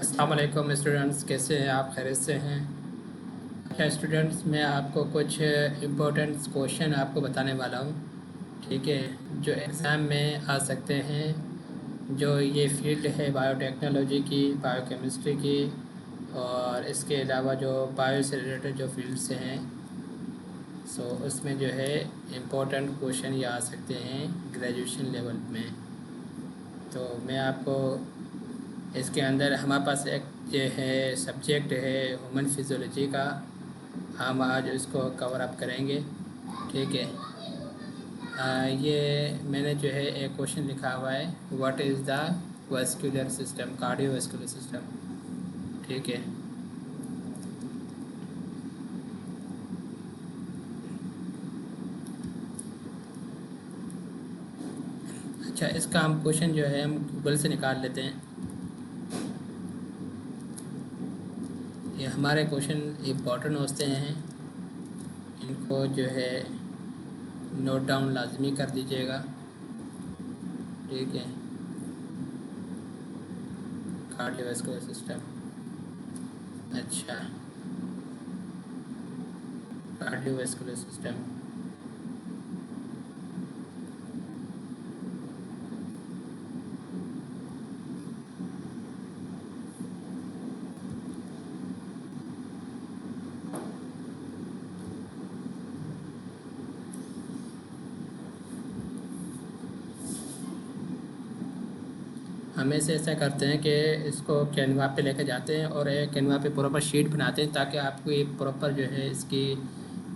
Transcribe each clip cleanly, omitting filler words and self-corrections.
अस्सलाम वालेकुम स्टूडेंट्स, कैसे हैं आप? खैरियत से हैं? अच्छा स्टूडेंट्स, मैं आपको कुछ इम्पोर्टेंट क्वेश्चन आपको बताने वाला हूँ। ठीक है, जो एग्ज़ाम में आ सकते हैं। जो ये फील्ड है बायोटेक्नोलॉजी की, बायोकेमिस्ट्री की, और इसके अलावा जो बायो से रिलेटेड जो फील्ड से हैं, सो उसमें जो है इम्पोर्टेंट क्वेश्चन ये आ सकते हैं ग्रेजुएशन लेवल में। तो मैं आपको इसके अंदर हमारे पास एक ये है सब्जेक्ट है ह्यूमन फिजियोलॉजी का। हम आज इसको कवर अप करेंगे। ठीक है। ये मैंने जो है एक क्वेश्चन लिखा हुआ है, what is the vascular system, cardiovascular system. ठीक है। अच्छा, इसका हम क्वेश्चन जो है हम गूगल से निकाल लेते हैं। ये हमारे क्वेश्चन इम्पोर्टेंट होते हैं, इनको जो है नोट डाउन लाजमी कर दीजिएगा। ठीक है। Cardiovascular system. अच्छा, कार्डियोवास्कुलर सिस्टम। हमें से ऐसा करते हैं कि इसको कैनवा पे लेकर जाते हैं और एक कैनवा पे प्रॉपर शीट बनाते हैं ताकि आपको ये प्रॉपर जो है इसकी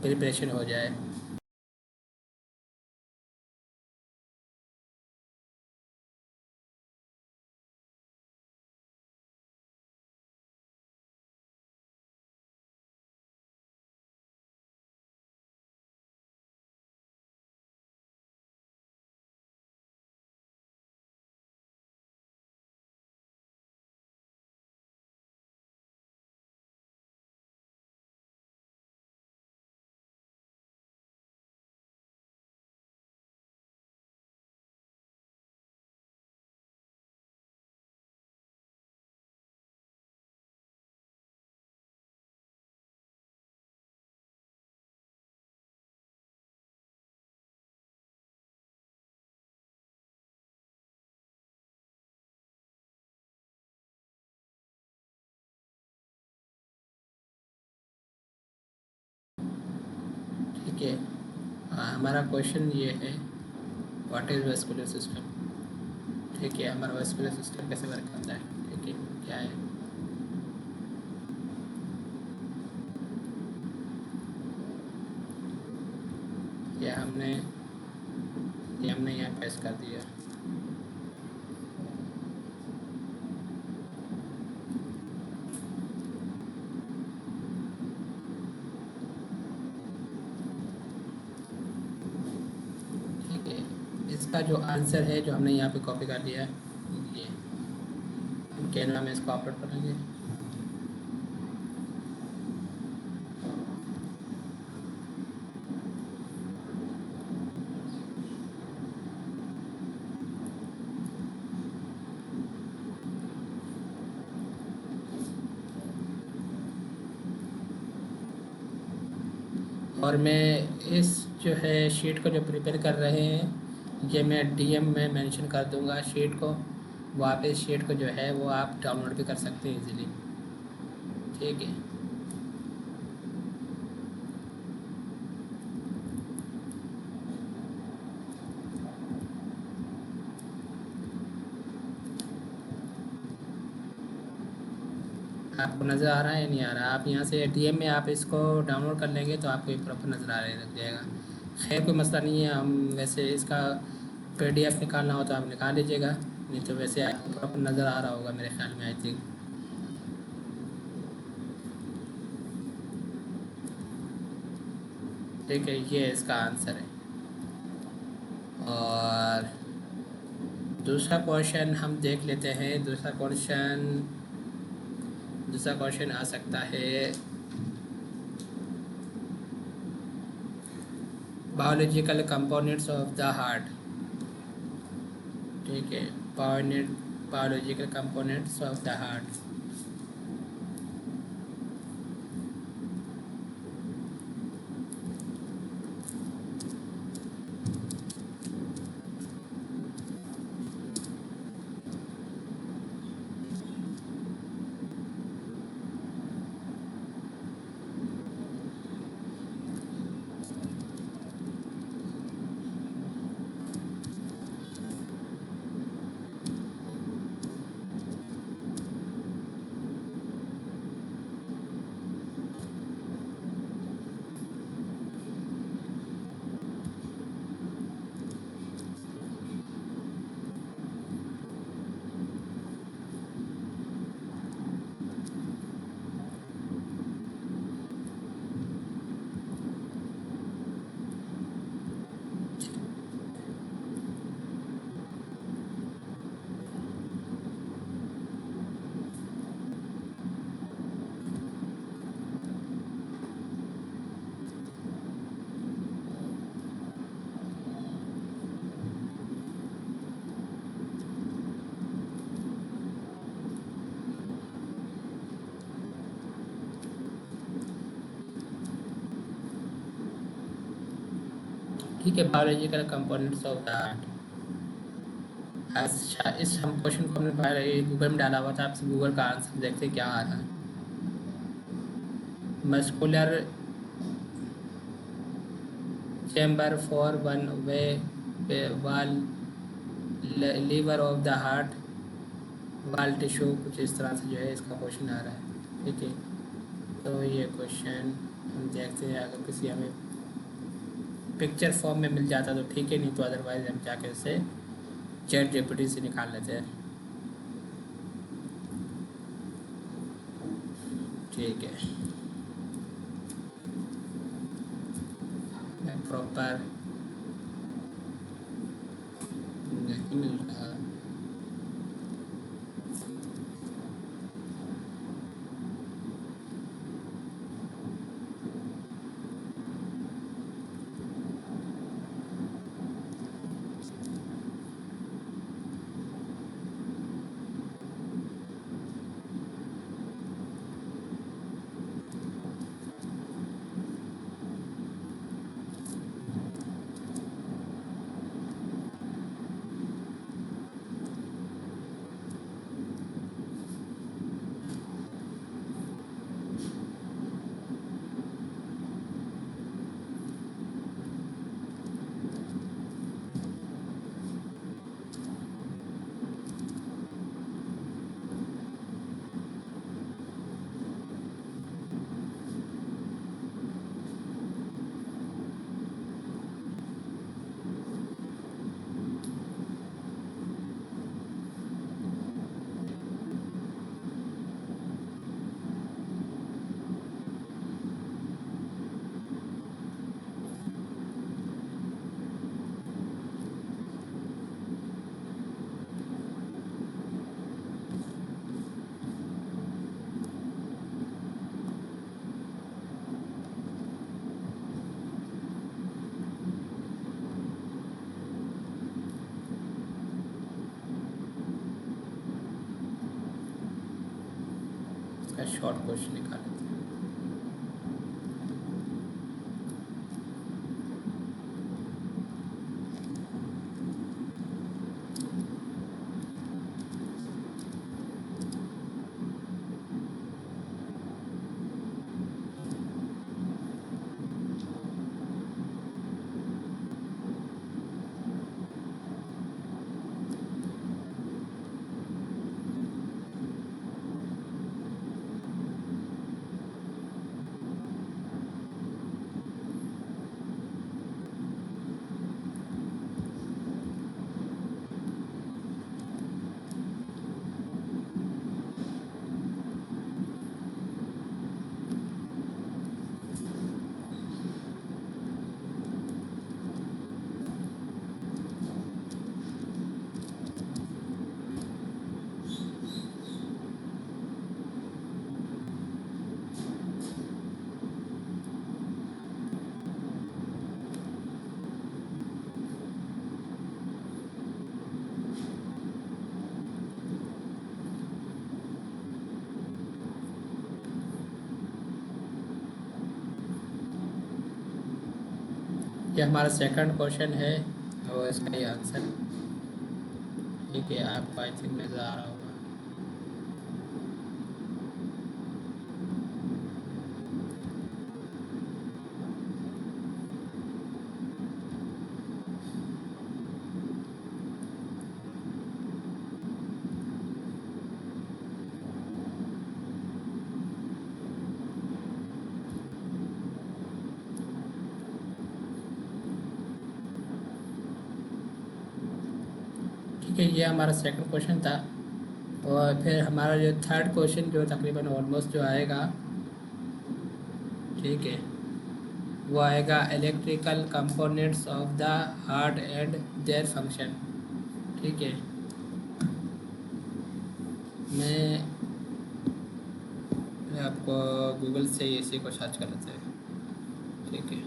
प्रिपरेशन हो जाए। ठीक है। हमारा क्वेश्चन ये है, व्हाट इज़ वेस्कुलर सिस्टम। ठीक है, हमारा वेस्कुलर सिस्टम कैसे वर्क करता है। ठीक है, क्या है। ये हमने यहाँ पेश कर दिया। ठीक है, इसका जो आंसर है जो हमने यहाँ पे कॉपी कर लिया है, ये कैनवा में इसको अपलोड करेंगे। और मैं इस जो है शीट को जो प्रिपेयर कर रहे हैं, ये मैं डीएम में मेंशन कर दूंगा शीट को। वहाँ पे शीट को जो है वो आप डाउनलोड भी कर सकते हैं इजीली। ठीक है। आपको नज़र आ रहा है या नहीं आ रहा? आप यहाँ से डीएम में आप इसको डाउनलोड कर लेंगे तो आपको ये प्रॉपर नज़र आ रहा लग जाएगा। खैर, कोई मसला नहीं है। हम वैसे इसका पीडीएफ निकालना हो तो आप निकाल लीजिएगा, नहीं तो वैसे आपको प्रॉपर नज़र आ रहा होगा मेरे ख्याल में, आई थिंक। ठीक है, ये इसका आंसर है। और दूसरा क्वेश्चन हम देख लेते हैं। दूसरा क्वेश्चन आ सकता है, biological components of the heart. ठीक है, biological components of the heart. ठीक है, biological components of the heart. अच्छा, इस हम क्वेश्चन को हमने पहले गूगल में डाला हुआ था, आपसे गूगल का आंसर देखते क्या आ रहा है। Muscular chamber for one way वाल लीवर ऑफ द हार्ट वाल टिश्यू, कुछ इस तरह से जो है इसका क्वेश्चन आ रहा है। ठीक है, तो ये क्वेश्चन हम देखते हैं, अगर किसी हमें पिक्चर फॉर्म में मिल जाता तो ठीक है, नहीं तो अदरवाइज हम जाके इसे चैट जीपीटी से निकाल लेते हैं। ठीक है, मैं प्रॉपर नहीं मिल रहा। इसका शॉर्ट क्वेश्चन निकाल लेते हैं। ये हमारा सेकंड क्वेश्चन है और इसका ये आंसर। ठीक है, आपको आई थिंक नज़र आ रहा होगा। ठीक है, ये हमारा सेकंड क्वेश्चन था। और फिर हमारा जो थर्ड क्वेश्चन जो तकरीबन ऑलमोस्ट जो आएगा, ठीक है, वो आएगा electrical components of the heart and their function. ठीक है, मैं आपको गूगल से इसी को सर्च कर लेते हैं। ठीक है,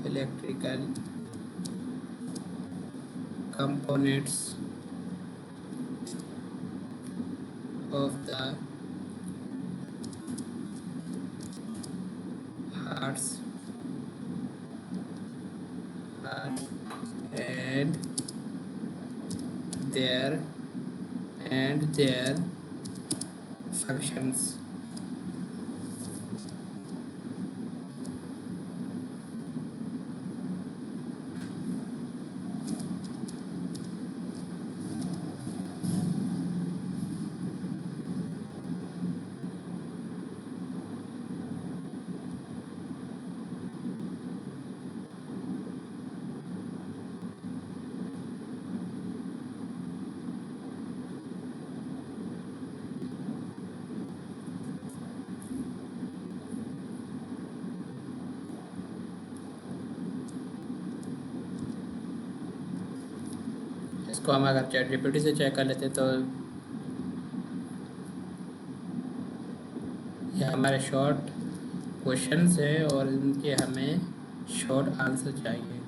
electrical components of the heart and their functions. इसको हम अगर चैट जीपीटी से चेक कर लेते तो ये हमारे शॉर्ट क्वेश्चंस है और इनके हमें शॉर्ट आंसर चाहिए।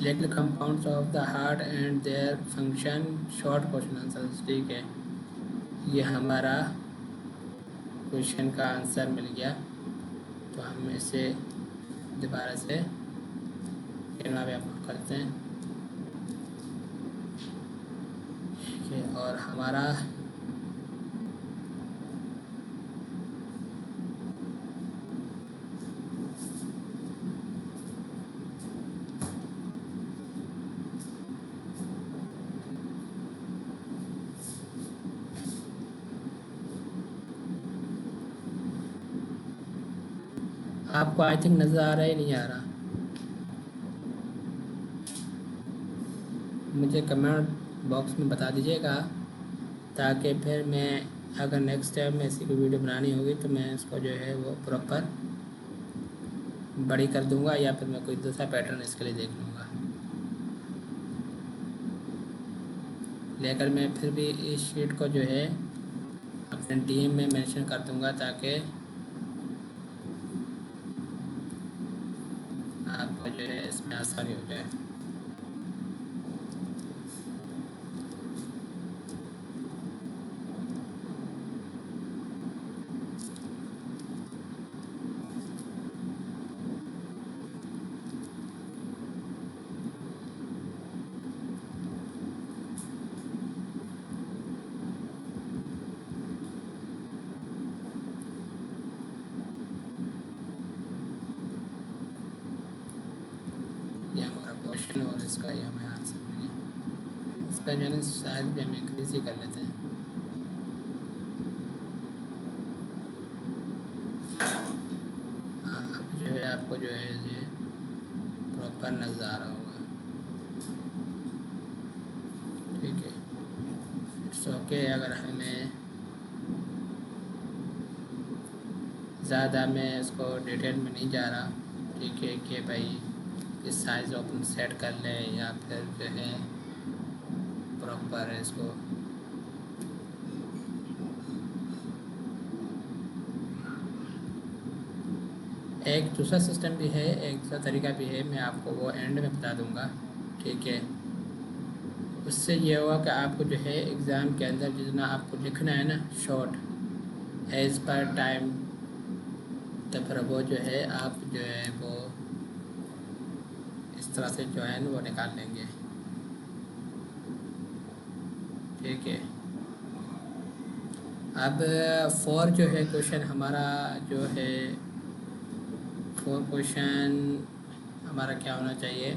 Select the compounds of the heart and their function, short question answer. ठीक है, ये हमारा क्वेश्चन का आंसर मिल गया। तो हम इसे दोबारा से कैनवा पे अपलोड करते हैं। ठीक है, और हमारा आपको आई थिंक नज़र आ रहा है, नहीं आ रहा? मुझे कमेंट बॉक्स में बता दीजिएगा, ताकि फिर मैं अगर नेक्स्ट टाइम में ऐसी कोई वीडियो बनानी होगी तो मैं इसको जो है वो प्रॉपर बड़ी कर दूंगा, या फिर मैं कोई दूसरा पैटर्न इसके लिए देख लूँगा। लेकर मैं फिर भी इस शीट को जो है अपने डीएम में मेंशन कर दूंगा, ताकि आपको जो है इसमें आसानी हो जाए। ये हमारा क्वेश्चन और इसका ये हमें आंसर मिल गया। इसका जो है शायद भी हम इंक्रीज ही कर लेते हैं। अब जो है आपको जो है ये प्रॉपर नज़र आ रहा होगा। ठीक है, इट्स ओके। अगर हमें ज़्यादा मैं इसको डिटेल में नहीं जा रहा, ठीक है, कि भाई इस साइज़ ओपन सेट कर लें या फिर जो है प्रॉपर इसको एक दूसरा सिस्टम भी है, एक दूसरा तरीका भी है, मैं आपको वो एंड में बता दूंगा। ठीक है, उससे ये हुआ कि आपको जो है एग्ज़ाम के अंदर जितना आपको लिखना है ना शॉर्ट एज पर टाइम, तो फिर वो जो है आप जो है वो इस तरह से जो है ना वो निकाल लेंगे। ठीक है, अब 4 जो है क्वेश्चन हमारा जो है 4 क्वेश्चन हमारा क्या होना चाहिए?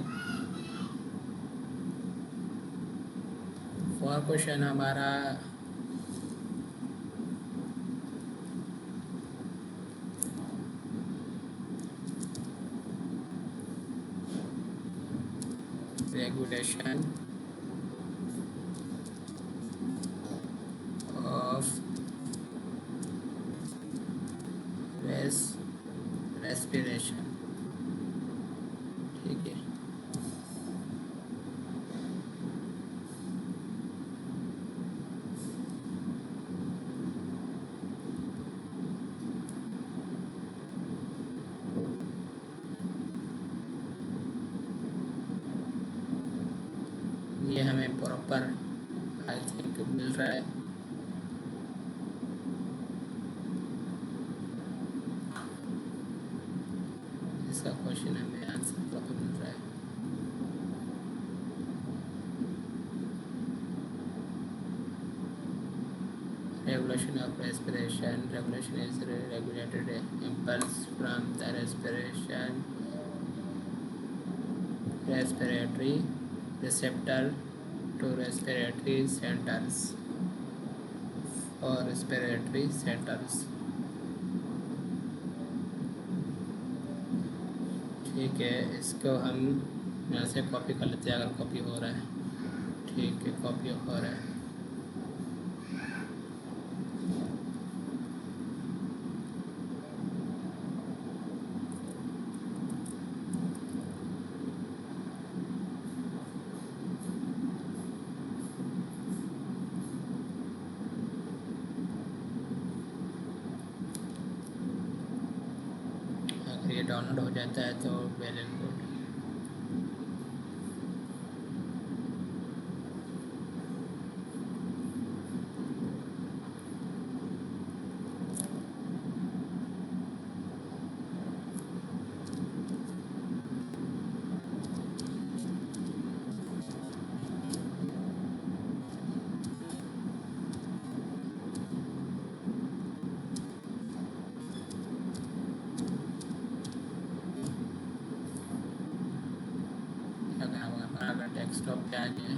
4 क्वेश्चन हमारा रेगुलेशन ऑफ रेस्पिरेशन। ठीक है, ये हमें प्रॉपर आई थिंक मिल रहा है। इसका क्वेश्चन हमें आंसर प्रॉपर मिल रहा है। Regulation of respiration. Regulation is regulated impulse from the respiratory receptor to respiratory centers or respiratory centers। ठीक है, इसको हम यहाँ से कॉपी कर लेते हैं अगर कॉपी हो रहा है। ठीक है, कॉपी हो रहा है। ये डाउनलोड हो जाता है तो वेल एंड गुड। अगर डेस्कटॉप पे आ गया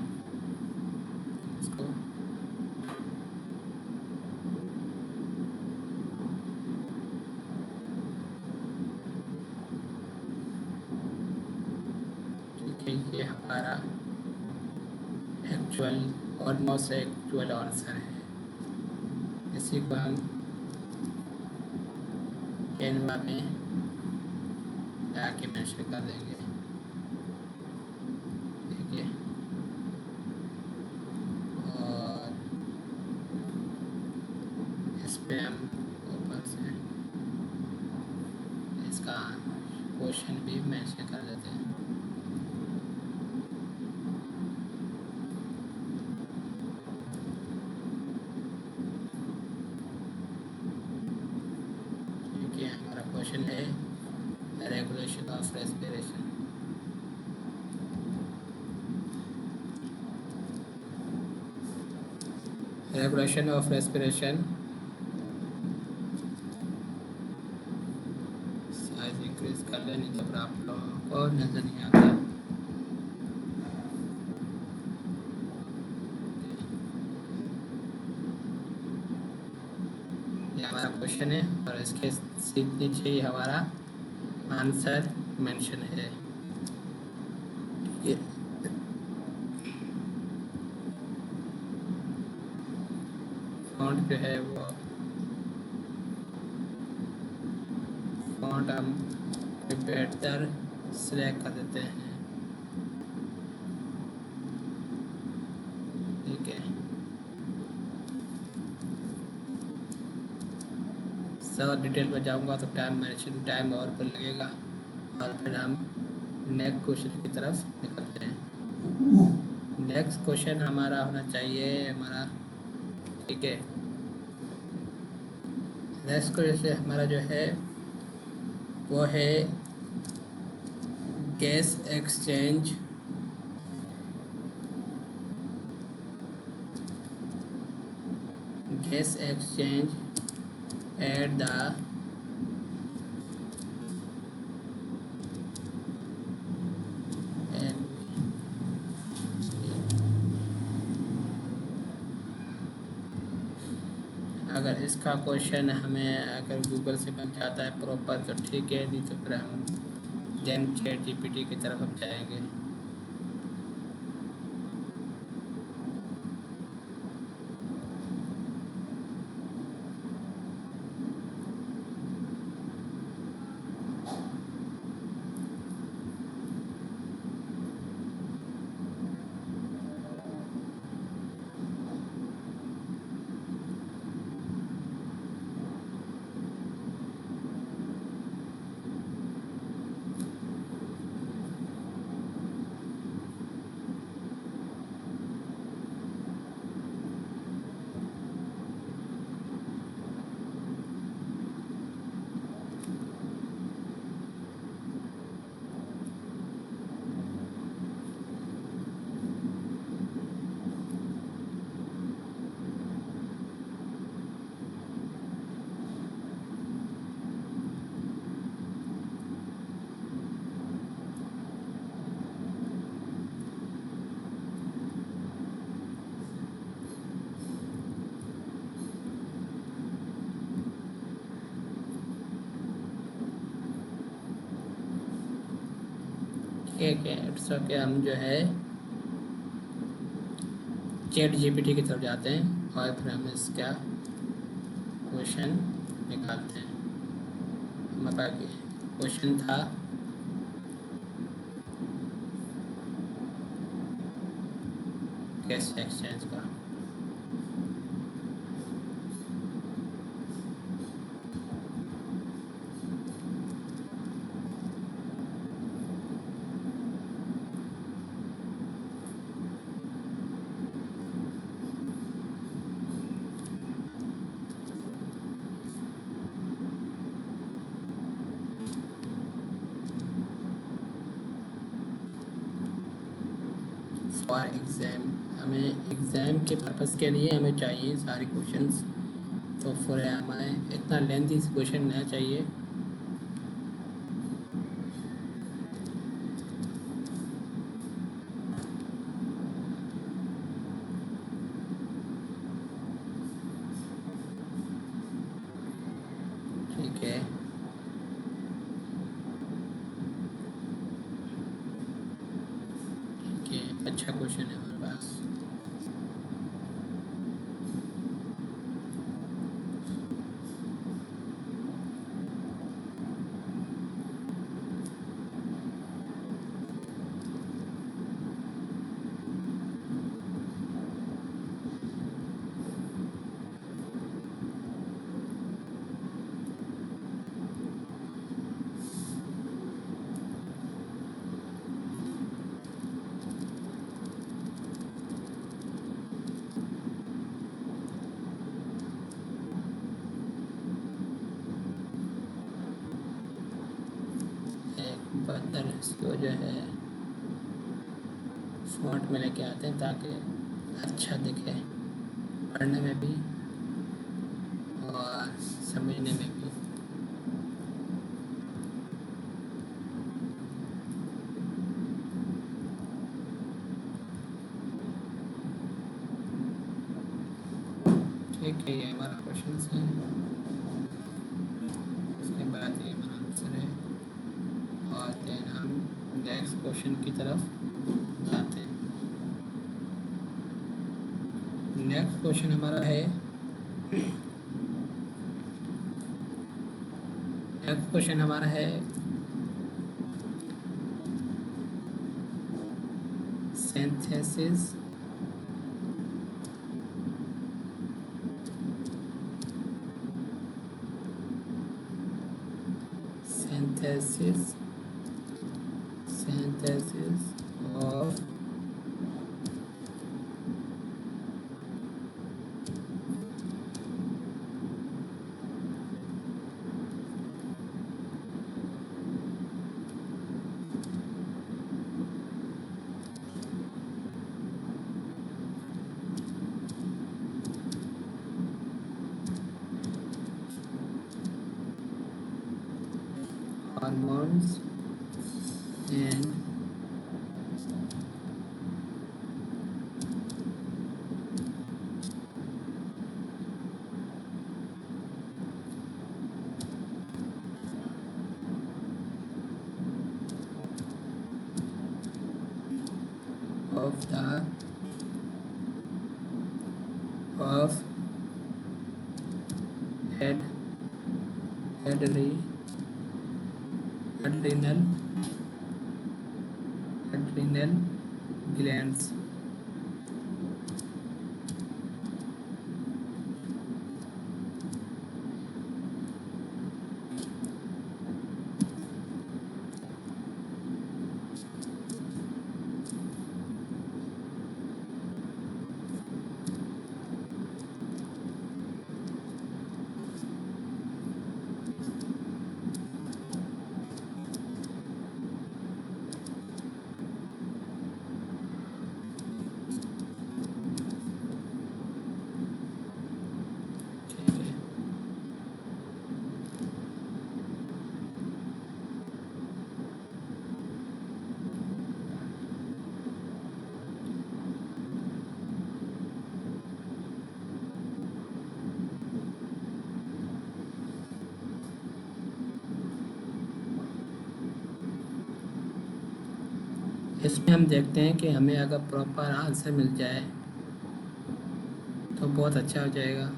इसको ठीक है, ये हमारा एक्चुअल ऑलमोस्ट एक्चुअल आंसर है। इसी को हम कैनवा में जाके मेंशन कर देंगे। पे हम ऊपर से इसका क्वेश्चन भी मेंशन कर देते हैं। ठीक है, हमारा क्वेश्चन है regulation of respiration. Regulation of respiration increase कर लेने जब आप लोगों को नजर नहीं आता। ये हमारा क्वेश्चन है और इसके नीचे ही हमारा आंसर मेंशन है। ठीक है, फॉन्ट जो है वो फॉन्ट हम बेहतर सिलेक्ट कर देते हैं। ठीक है, सब डिटेल में जाऊंगा तो टाइम और पर लगेगा और फिर हम नेक्स्ट क्वेश्चन की तरफ निकलते हैं। नेक्स्ट क्वेश्चन हमारा होना चाहिए हमारा, ठीक है, नेक्स्ट क्वेश्चन हमारा जो है वो है गैस एक्सचेंज एट द अगर इसका क्वेश्चन हमें अगर गूगल से बन जाता है प्रॉपर तो ठीक है, नहीं तो फिर हम चैट जीपीटी की तरफ हम जाएंगे। ठीक है, इट्स ओके। हम जो है चैट जीपीटी की तरफ जाते हैं और फिर हम इसका क्वेश्चन निकालते हैं। हमारे पास क्वेश्चन था गैस एक्सचेंज का। फॉर एग्ज़ाम, हमें एग्ज़ाम के पर्पज़ के लिए हमें चाहिए सारे क्वेश्चंस। तो फिर हमें इतना लेंथी क्वेश्चन नहीं चाहिए। ठीक है, ठीक है, अच्छा क्वेश्चन है हमारे पास। एक बदल इसको जो है फॉन्ट में लेके आते हैं ताकि अच्छा दिखे पढ़ने में भी और समझने में भी। ठीक है, ये हमारा क्वेश्चन है। उसके बाद ये हमारा आंसर है और देन हम नेक्स्ट क्वेश्चन की तरफ जाते हैं। नेक्स्ट क्वेश्चन हमारा है, नेक्स्ट क्वेश्चन हमारा है synthesis synthesis of hormones and of the of head adrenal adrenal adrenal glands। इसमें हम देखते हैं कि हमें अगर प्रॉपर आंसर मिल जाए तो बहुत अच्छा हो जाएगा,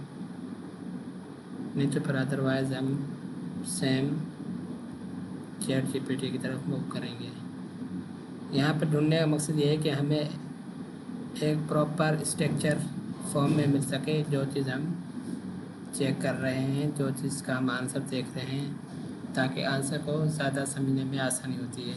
नहीं तो फिर अदरवाइज़ हम सेम ChatGPT की तरफ मूव करेंगे। यहाँ पर ढूंढने का मकसद ये है कि हमें एक प्रॉपर स्ट्रक्चर फॉर्म में मिल सके, जो चीज़ हम चेक कर रहे हैं, जो चीज़ का हम आंसर देख रहे हैं, ताकि आंसर को ज़्यादा समझने में आसानी होती है।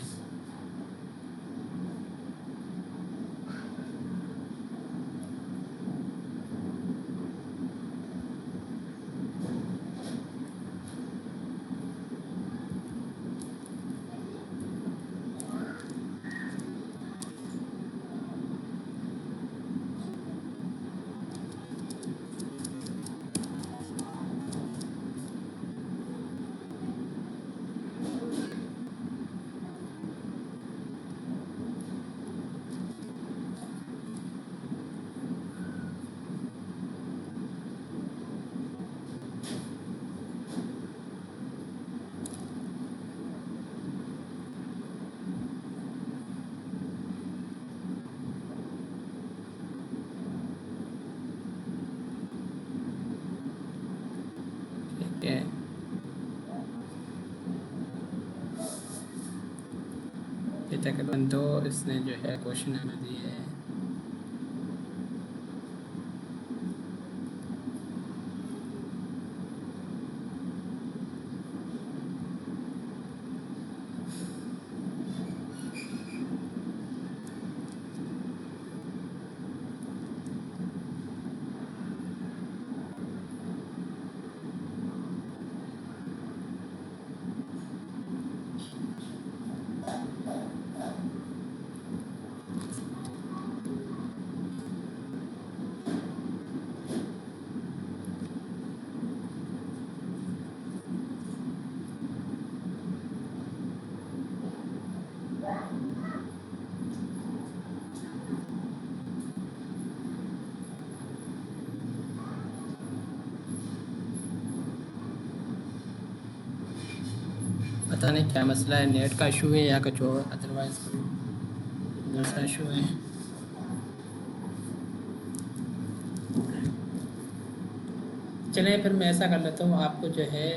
ठीक है, ये तकरीबन 2 इसने जो है क्वेश्चन हमें दिए हैं। पता नहीं क्या मसला है, नेट का इशू है या कुछ और, अदरवाइज़ कोई दूसरा इशू है। चलिए फिर मैं ऐसा कर लेता हूँ, आपको जो है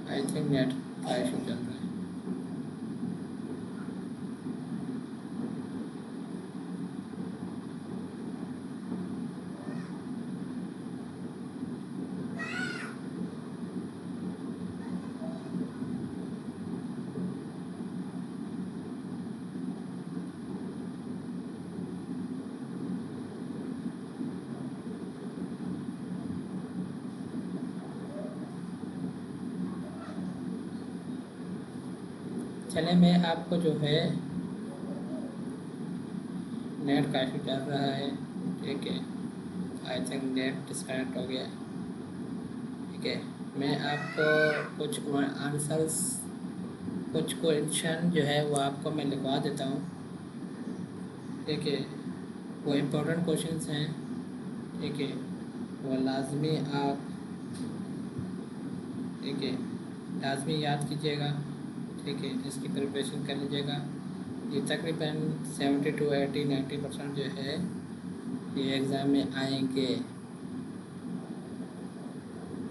आई थिंक नेट का इशू चल रहा है। चले मैं आपको जो है नेट का इशू चल रहा है, ठीक है, आई थिंक नेट डिस्कनेक्ट हो गया। ठीक है, मैं आपको कुछ आंसर्स, कुछ क्वेश्चन जो है वो आपको मैं लिखवा देता हूँ। ठीक है, वो इम्पोर्टेंट क्वेश्चंस हैं। ठीक है, वो लाजमी आप, ठीक है, लाजमी याद कीजिएगा। ठीक है, इसकी प्रिपरेशन कर लीजिएगा। ये तकरीबन 70 to 80 90% जो है ये एग्ज़ाम में आएंगे।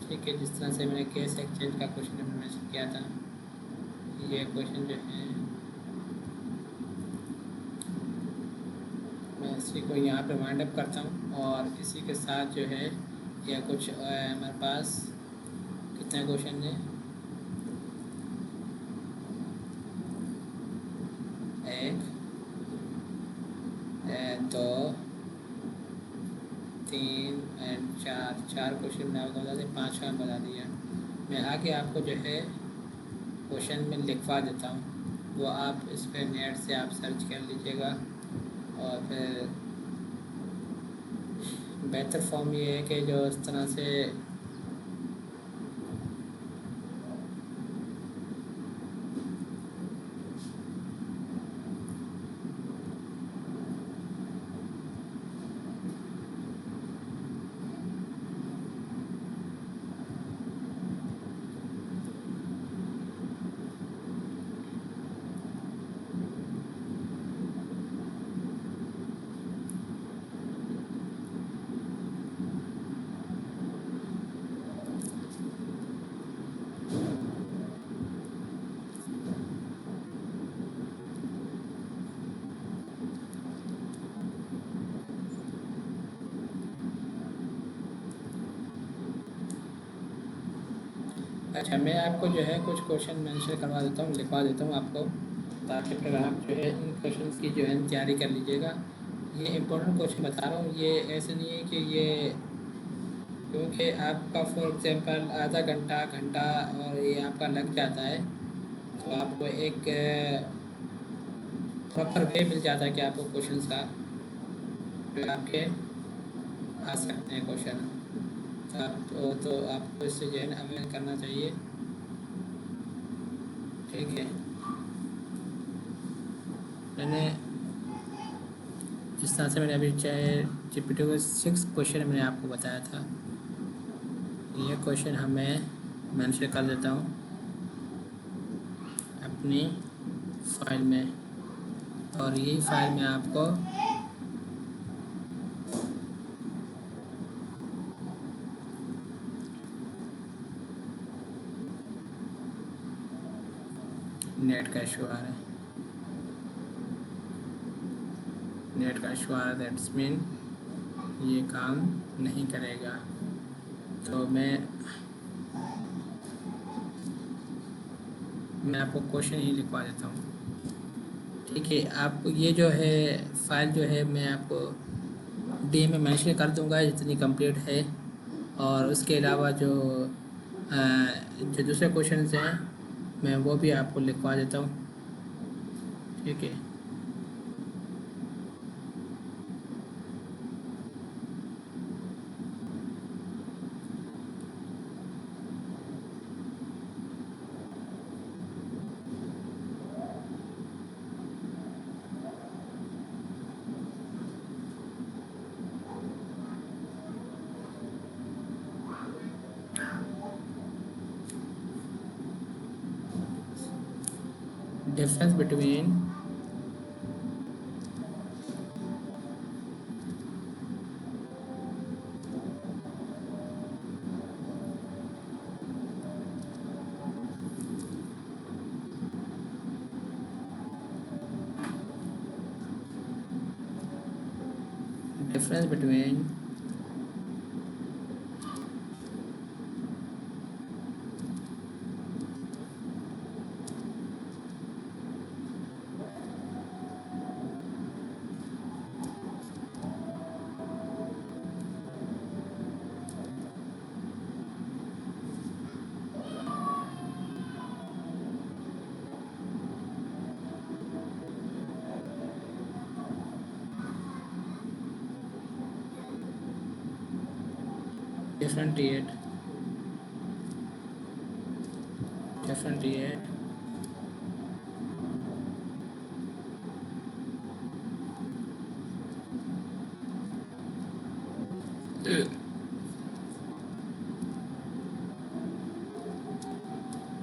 ठीक है, जिस तरह से मैंने केस एक्सचेंज का क्वेश्चन मेंशन किया था, ये क्वेश्चन जो है मैं इसी को यहाँ पे वाइंड अप करता हूँ, और इसी के साथ जो है यह कुछ हमारे पास कितने क्वेश्चन हैं, 1 2 3 एंड 4 क्वेश्चन मैंने आपको बता दिया, 5 का बता दिया। मैं आगे आपको जो है क्वेश्चन में लिखवा देता हूँ, वो आप इस पर नेट से आप सर्च कर लीजिएगा। और फिर बेहतर फॉर्म ये है कि जो इस तरह से अच्छा, मैं आपको जो है कुछ क्वेश्चन मेंशन करवा देता हूँ, लिखवा देता हूँ आपको, ताकि फिर आप जो है इन क्वेश्चंस की जो है तैयारी कर लीजिएगा। ये इम्पोर्टेंट क्वेश्चन बता रहा हूँ, ये ऐसे नहीं है कि ये, क्योंकि आपका फॉर एग्जांपल आधा घंटा घंटा और ये आपका लग जाता है, तो आपको एक प्रॉपर वे मिल जाता है कि आपको क्वेश्चंस का जो आपके आ सकते हैं क्वेश्चन। तो आपको इससे जो है ना अवेयर करना चाहिए, ठीक है। मैंने जिस तरह से मैंने अभी चाहे GPT को 6 क्वेश्चन मैंने आपको बताया था, ये क्वेश्चन हमें मेंशन कर देता हूँ अपनी फाइल में, और यही फाइल में आपको नेट का इशू आ रहा है, नेट का इशू आ रहा है, दैट्स मीन ये काम नहीं करेगा। तो मैं आपको क्वेश्चन ही लिखवा देता हूँ, ठीक है। आप ये जो है फाइल जो है मैं आपको डी में मेंशन कर दूंगा जितनी कंप्लीट है, और उसके अलावा जो दूसरे क्वेश्चन हैं मैं वो भी आपको लिखवा देता हूँ, ठीक है। Difference between difference between differentiate differentiate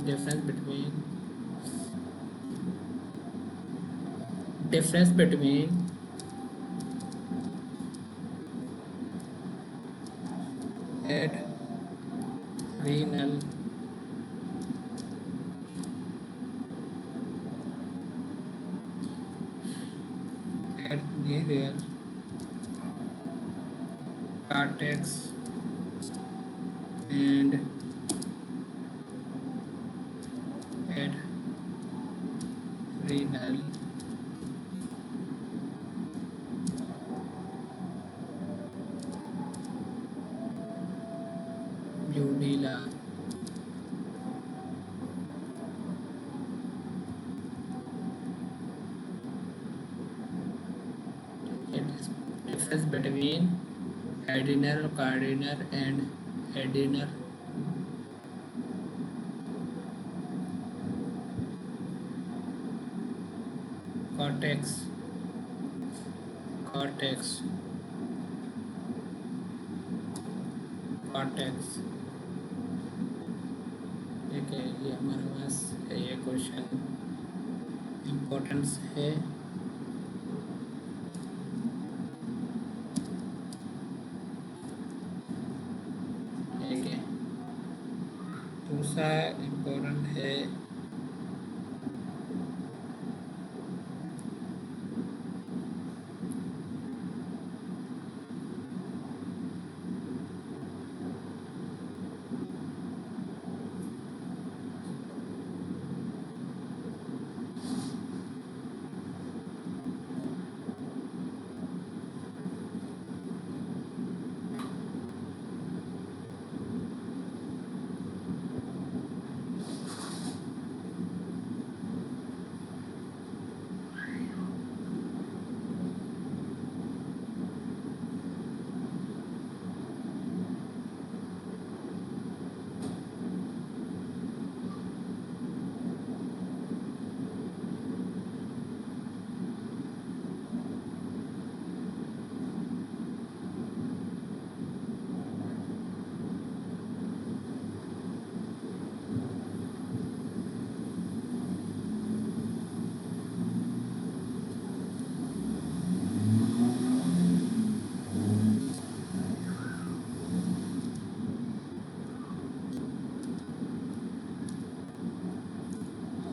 difference between difference between adrenal adrenal cortex and adrenal medulla differences between adrenal, cardinal and adrenal. Cortex. Cortex. Cortex. ठीक है, ये हमारे पास ये क्वेश्चन इम्पोर्टेंस है। ठीक है, दूसरा इम्पोर्टेंट है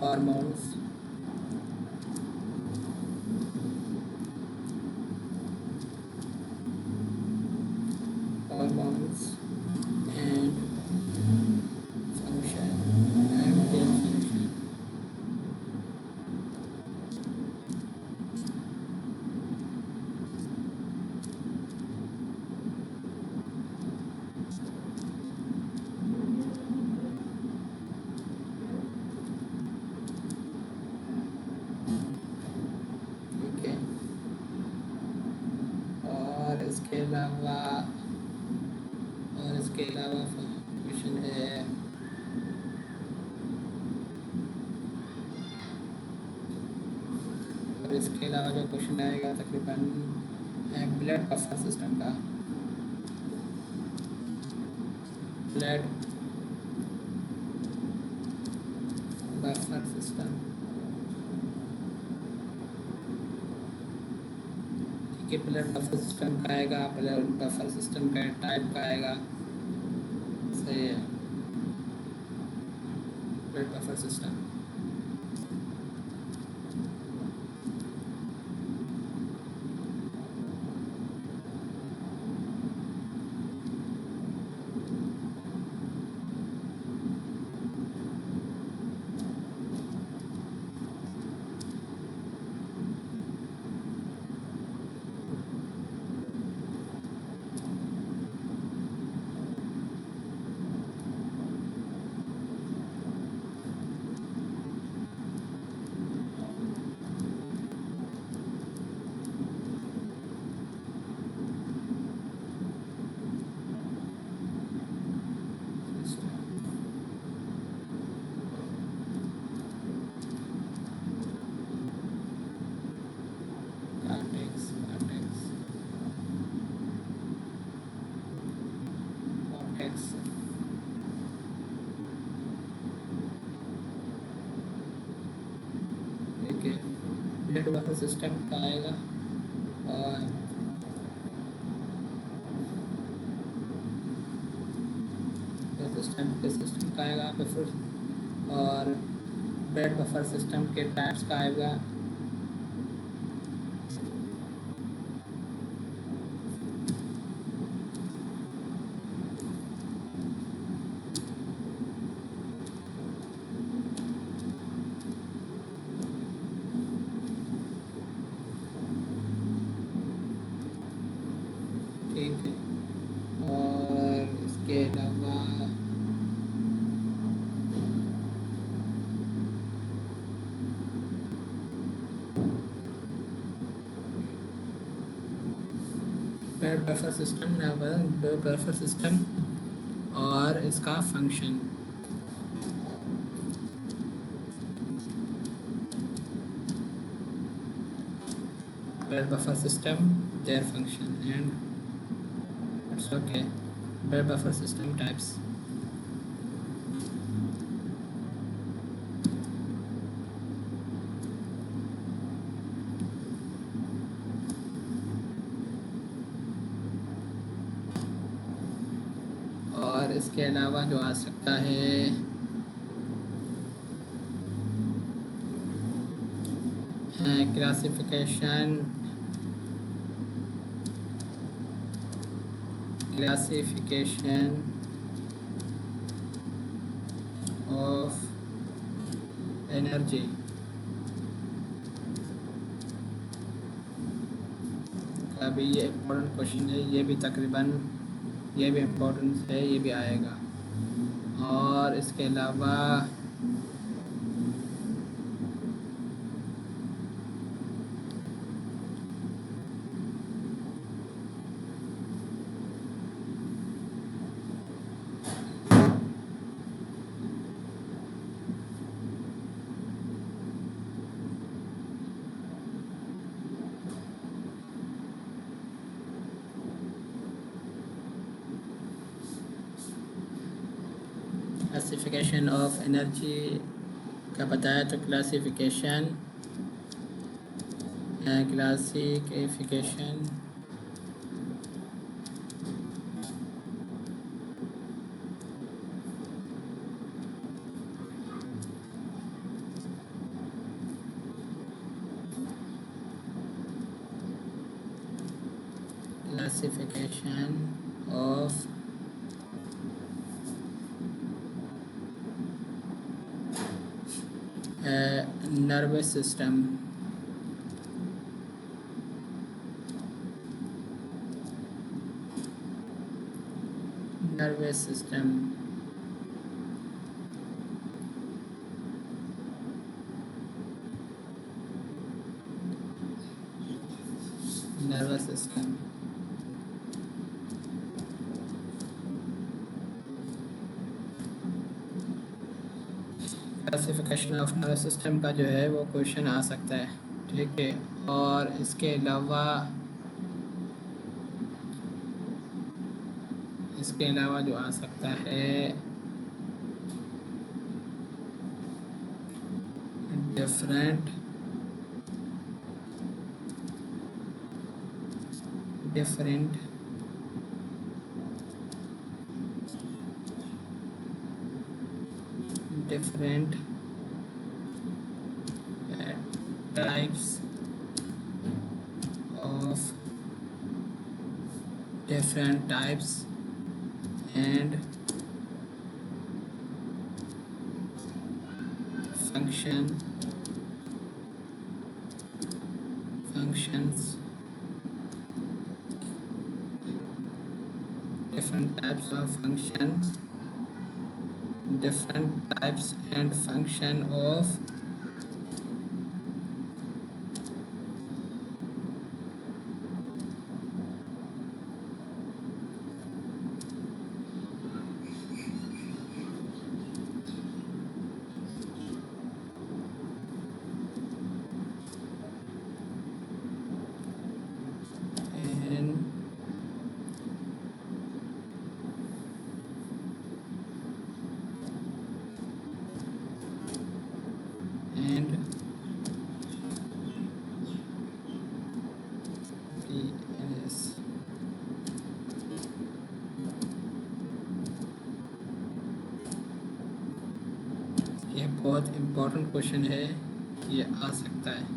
hormones. Hormones and function and their function. ठीक है, और इसके अलावा क्वेश्चन है और इसके अलावा जो क्वेश्चन आएगा तकरीबन ब्लड बफर सिस्टम का। ब्लड बफर सिस्टम, ठीक है, ब्लड बफर सिस्टम का आएगा, ब्लड बफर सिस्टम का टाइप का आएगा। सही है, blood buffer system. Blood buffer system का आएगा और सिस्टम का आएगा फिर, और ब्लड बफर सिस्टम के टाइप्स का आएगा। ठीक है, और इसके अलावा blood buffer system, blood buffer system और इसका function. Blood buffer system, their function and it's okay. Blood buffer system types. और इसके अलावा जो आ सकता है क्लासिफिकेशन ऑफ एनर्जी। अभी ये इम्पोर्टेंट क्वेश्चन है, ये भी तकरीबन ये भी इम्पोर्टेंस है, ये भी आएगा। और इसके अलावा क्लासिफिकेशन ऑफ एनर्जी का बताया, तो classification of nervous system। nervous system nervous system। Classification of nervous system का जो है वो क्वेश्चन आ सकता है, ठीक है। और इसके अलावा जो आ सकता है different types of different types and functions different types of functions, different types and function of and PNS। ये बहुत इम्पोर्टेंट क्वेश्चन है, ये आ सकता है।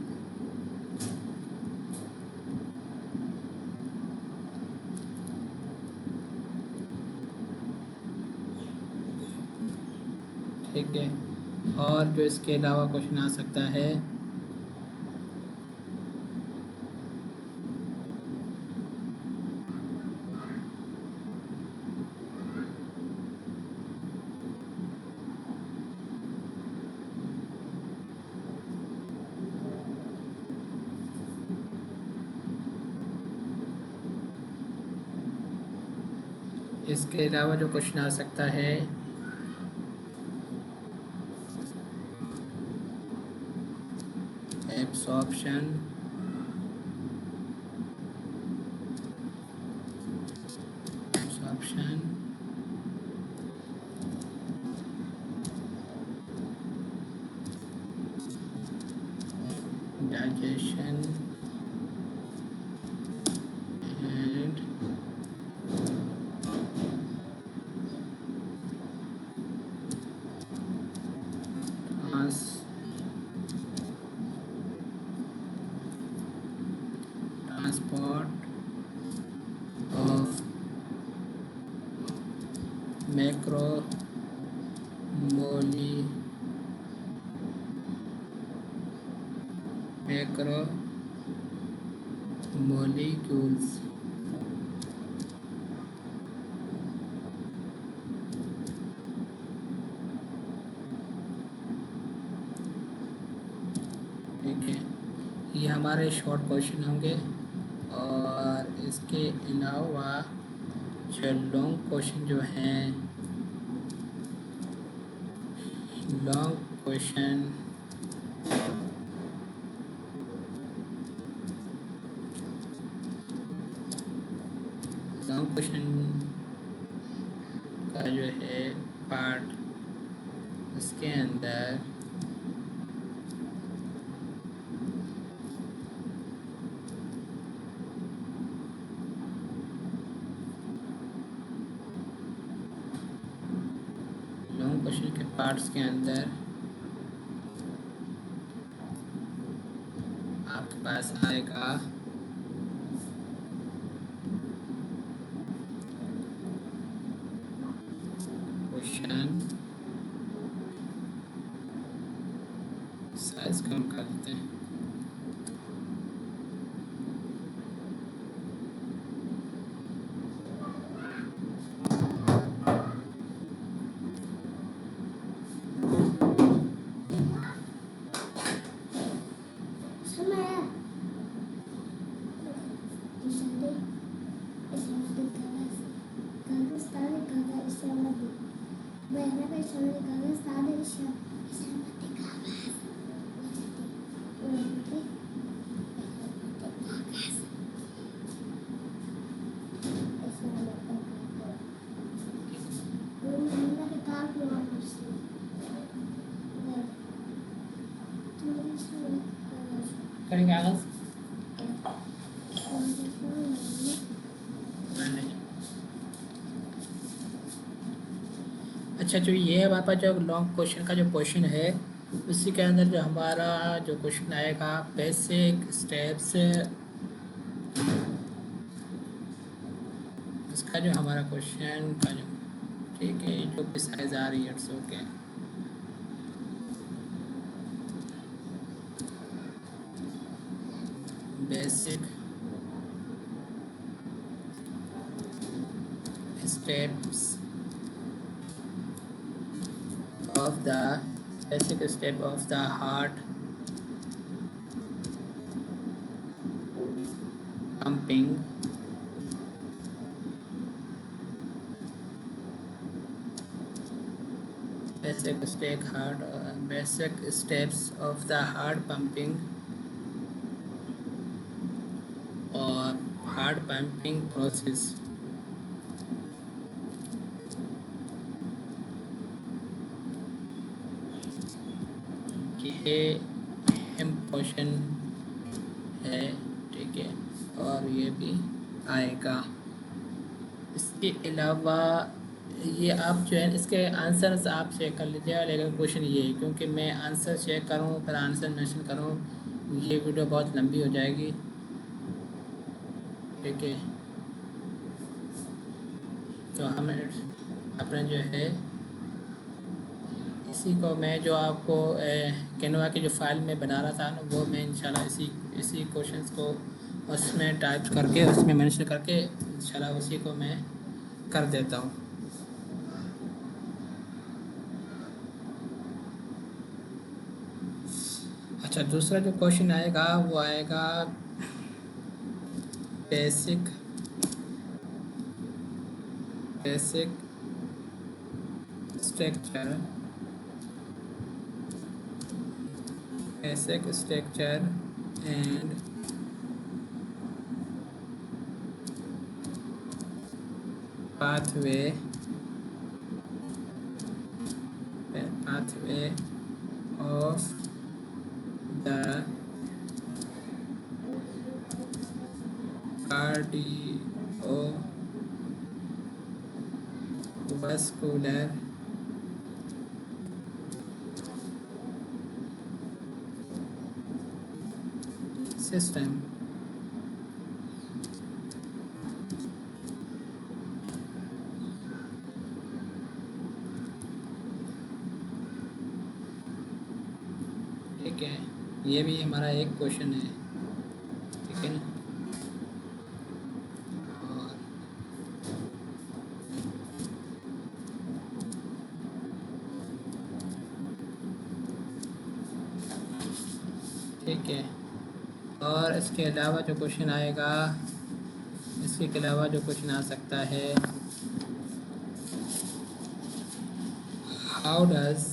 ठीक है। और जो इसके अलावा क्वेश्चन आ सकता है इसके अलावा जो क्वेश्चन आ सकता है absorption, absorption, digestion and transport of macro molecules. ठीक है, ये हमारे शॉर्ट क्वेश्चन होंगे। और इसके अलावा जो लॉन्ग क्वेश्चन जो हैं, लॉन्ग क्वेश्चन का जो है पार्ट, उसके अंदर लॉन्ग क्वेश्चन के पार्ट्स के अंदर आपके पास आएगा क्वेश्चन, साइज कम कर देते हैं। करेंगे आगाज। अच्छा, जो ये हमारे पास जो लॉन्ग क्वेश्चन का जो क्वेश्चन है, उसी के अंदर जो हमारा जो क्वेश्चन आएगा बेसिक स्टेप्स, इसका जो हमारा क्वेश्चन का जो, ठीक है, जो भी साइज आ रही है, it's okay. Basic steps of the basic step of the heart pumping, basic steps of the heart pumping or heart pumping process। ये अहम क्वेश्चन है, ठीक है, और ये भी आएगा। इसके अलावा ये आप जो है इसके आंसर्स आप चेक कर लीजिएगा, लेकिन क्वेश्चन ये है, क्योंकि मैं आंसर चेक करूँ फिर आंसर मेंशन करूँ, ये वीडियो बहुत लंबी हो जाएगी, ठीक है। तो हमें अपने जो है इसी को मैं जो आपको कैनवा की जो फाइल में बना रहा था ना, वो मैं इंशाल्लाह इसी क्वेश्चंस को उसमें टाइप करके उसमें मेंशन करके इंशाल्लाह उसी को मैं कर देता हूँ। अच्छा, दूसरा जो क्वेश्चन आएगा वो आएगा basic basic structure and pathway of the cardiovascular system. ठीक है, ये भी हमारा एक क्वेश्चन है, ठीक है ना। और ठीक है, और इसके अलावा जो क्वेश्चन आएगा, इसके अलावा जो क्वेश्चन आ सकता है, how does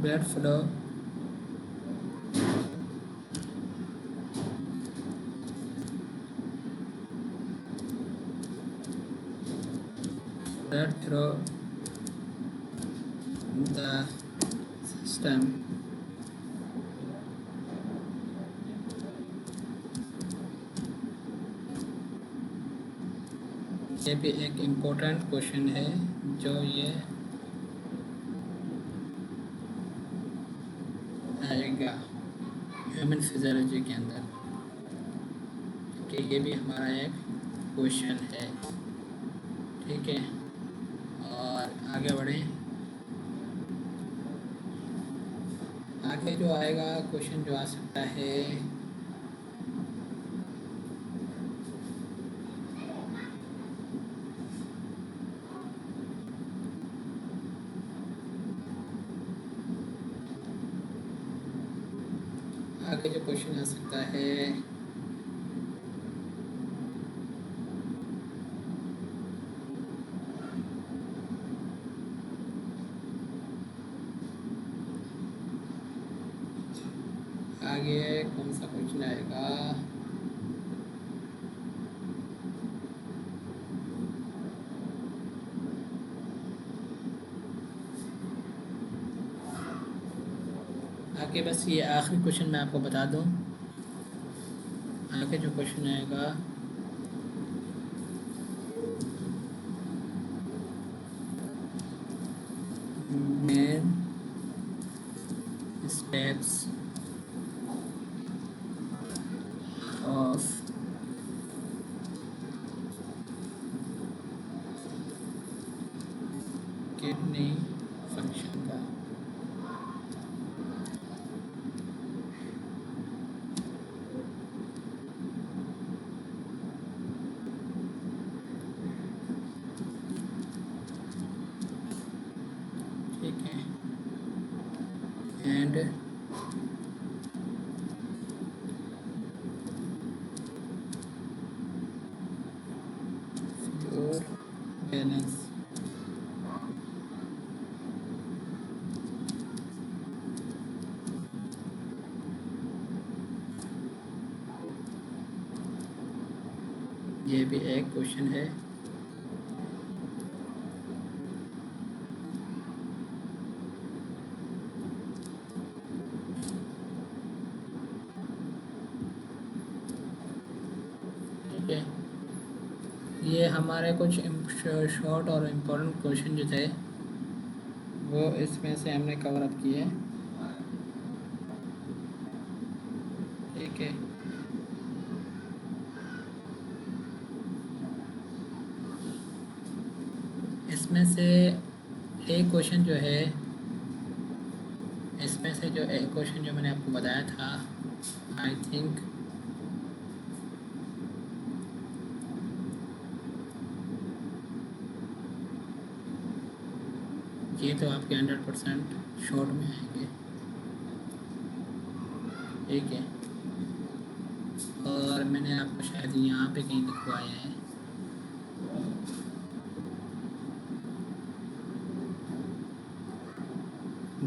blood flow through the system. ये भी एक इम्पोर्टेंट क्वेश्चन है जो ये आएगा ह्यूमन फिजियोलॉजी के अंदर, कि ये भी हमारा एक क्वेश्चन है, ठीक है। और आगे बढ़ें, आगे जो आएगा क्वेश्चन जो आ सकता है, आगे जो क्वेश्चन आ सकता है, आगे कौन सा क्वेश्चन आएगा, आगे बस ये आखिरी क्वेश्चन मैं आपको बता दूं, आगे जो क्वेश्चन आएगा, main steps of kidney function का। ठीक है, एंड फ्लोर बैलेंस। ये भी एक क्वेश्चन है, ठीक है। ये हमारे कुछ शॉर्ट और इम्पोर्टेंट क्वेश्चन जो थे वो इसमें से हमने कवर अप किए, ठीक है। इसमें से एक क्वेश्चन जो है, इसमें से जो एक क्वेश्चन जो मैंने आपको बताया था, आई थिंक ये तो आपके 100% शॉर्ट में आएंगे, ठीक है। और मैंने आपको शायद यहाँ पे कहीं लिखवाया है,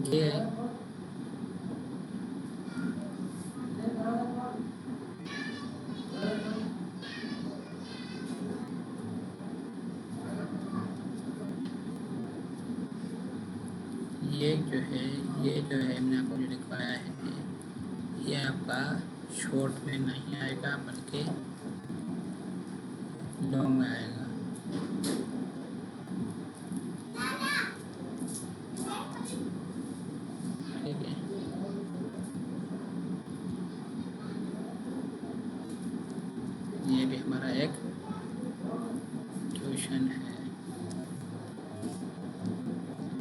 ये ये जो है, ये जो है मैंने आपको जो लिखवाया है, ये आपका शॉर्ट में नहीं आएगा बल्कि लॉन्ग में आएगा। ठीक है, ये भी हमारा एक क्वेश्चन है,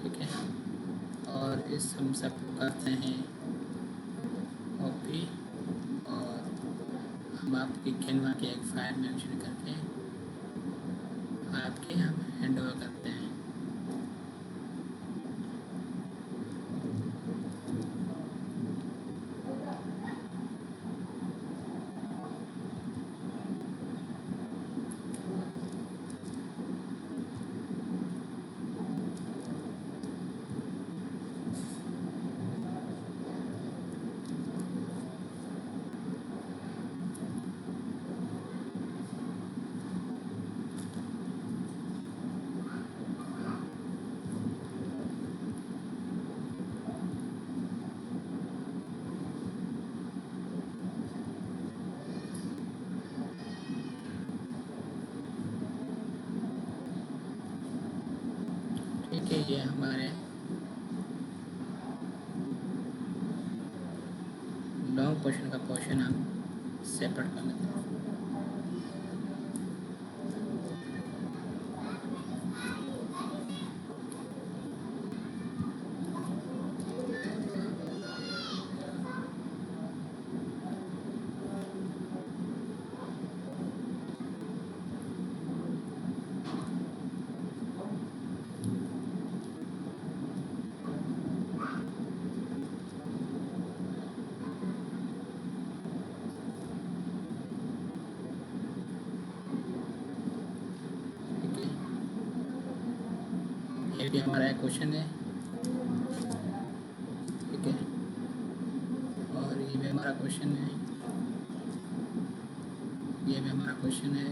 ठीक है। और इस हम सब करते हैं कॉपी, और हम आपकी कैनवा की एक फाइल मेंशन करके आपके हम हैंड ओवर करते हैं। ठीक है, ये हमारे लॉन्ग क्वेश्चन का क्वेश्चन हम सेपरेट कर लेते हैं। ये भी हमारा एक क्वेश्चन है, ठीक है। और ये भी हमारा क्वेश्चन है, ये भी हमारा क्वेश्चन है,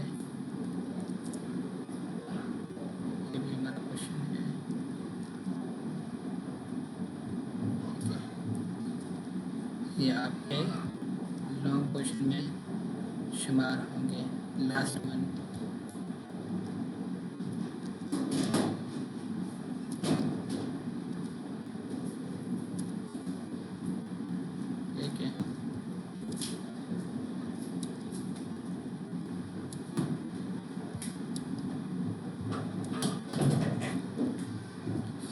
ये भी हमारा क्वेश्चन है, ठीक है। ये आपके लॉन्ग क्वेश्चन में शुमार होंगे, लास्ट वन। ठीक है,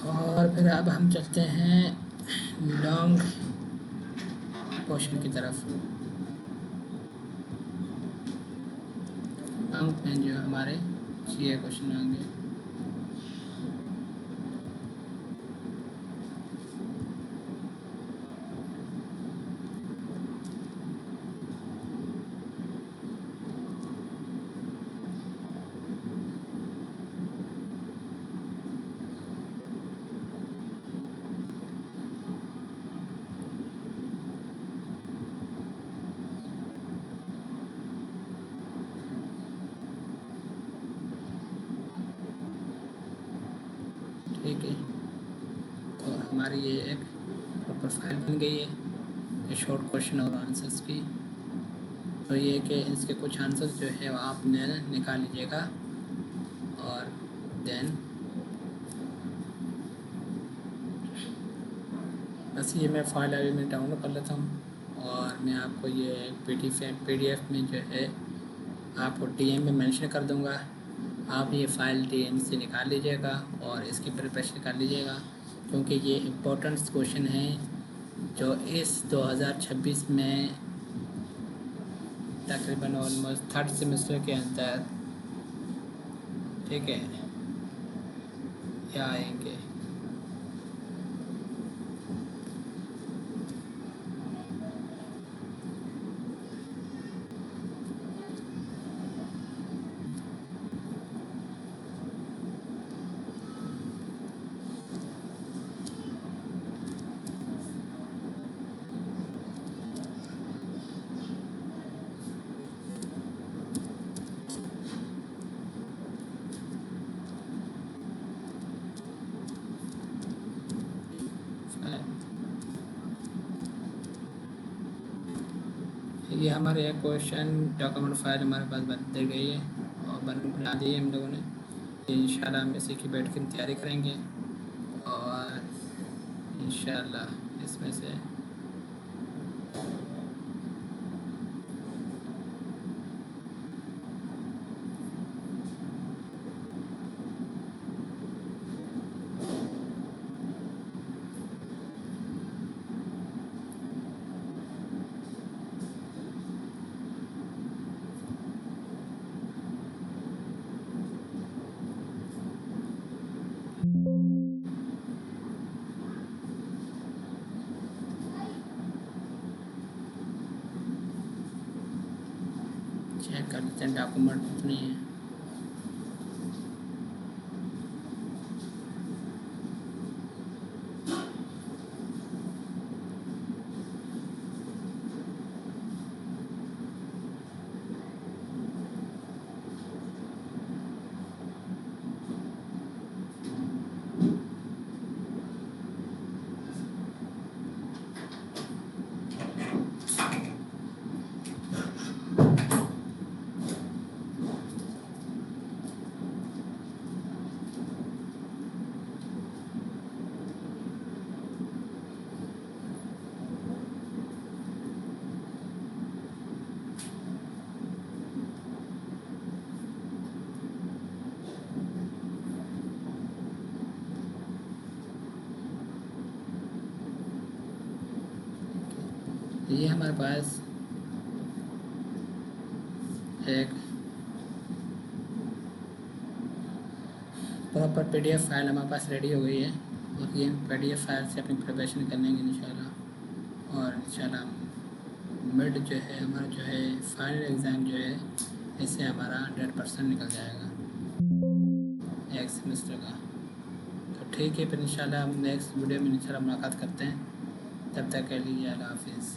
और फिर अब हम चलते हैं लॉन्ग क्वेश्चन की तरफ। अंक में जो हमारे 6 क्वेश्चन होंगे। ठीक है, तो हमारी ये एक प्रॉपर फाइल बन गई है, ये शॉर्ट क्वेश्चन और आंसर्स की। तो ये कि इसके कुछ आंसर्स जो है वो आपने निकाल लीजिएगा, और देन बस ये मैं फाइल अभी मैं डाउनलोड कर लेता हूँ, और मैं आपको ये पीडीएफ में जो है आपको डीएम में मेंशन कर दूँगा, आप ये फ़ाइल DN से निकाल लीजिएगा और इसकी प्रिपरेशन कर लीजिएगा, क्योंकि ये इम्पोर्टेंट क्वेश्चन हैं जो इस 2026 में तकरीबन ऑलमोस्ट थर्ड सेमेस्टर के अंदर, ठीक है, क्या आएंगे। ये हमारे एक क्वेश्चन डॉक्यूमेंट फाइल हमारे पास बन दे गई है और बना दी है हम लोगों ने। इंशाल्लाह हम इसी की बैठ कर तैयारी करेंगे और इंशाल्लाह इसमें से चेक कर लेते हैं डॉक्यूमेंट कितनी है। ये हमारे पास एक प्रॉपर PDF फाइल हमारे पास रेडी हो गई है और ये PDF फाइल से अपनी प्रिपरेशन कर लेंगे इंशाल्लाह। और इंशाल्लाह मिड जो है हमारा जो है फाइनल एग्ज़ाम जो है इससे हमारा 100% निकल जाएगा एक सेमेस्टर का। तो ठीक है, फिर इंशाल्लाह हम नेक्स्ट वीडियो में इंशाल्लाह मुलाकात करते हैं। तब तक के लिए अल्लाह हाफिज़।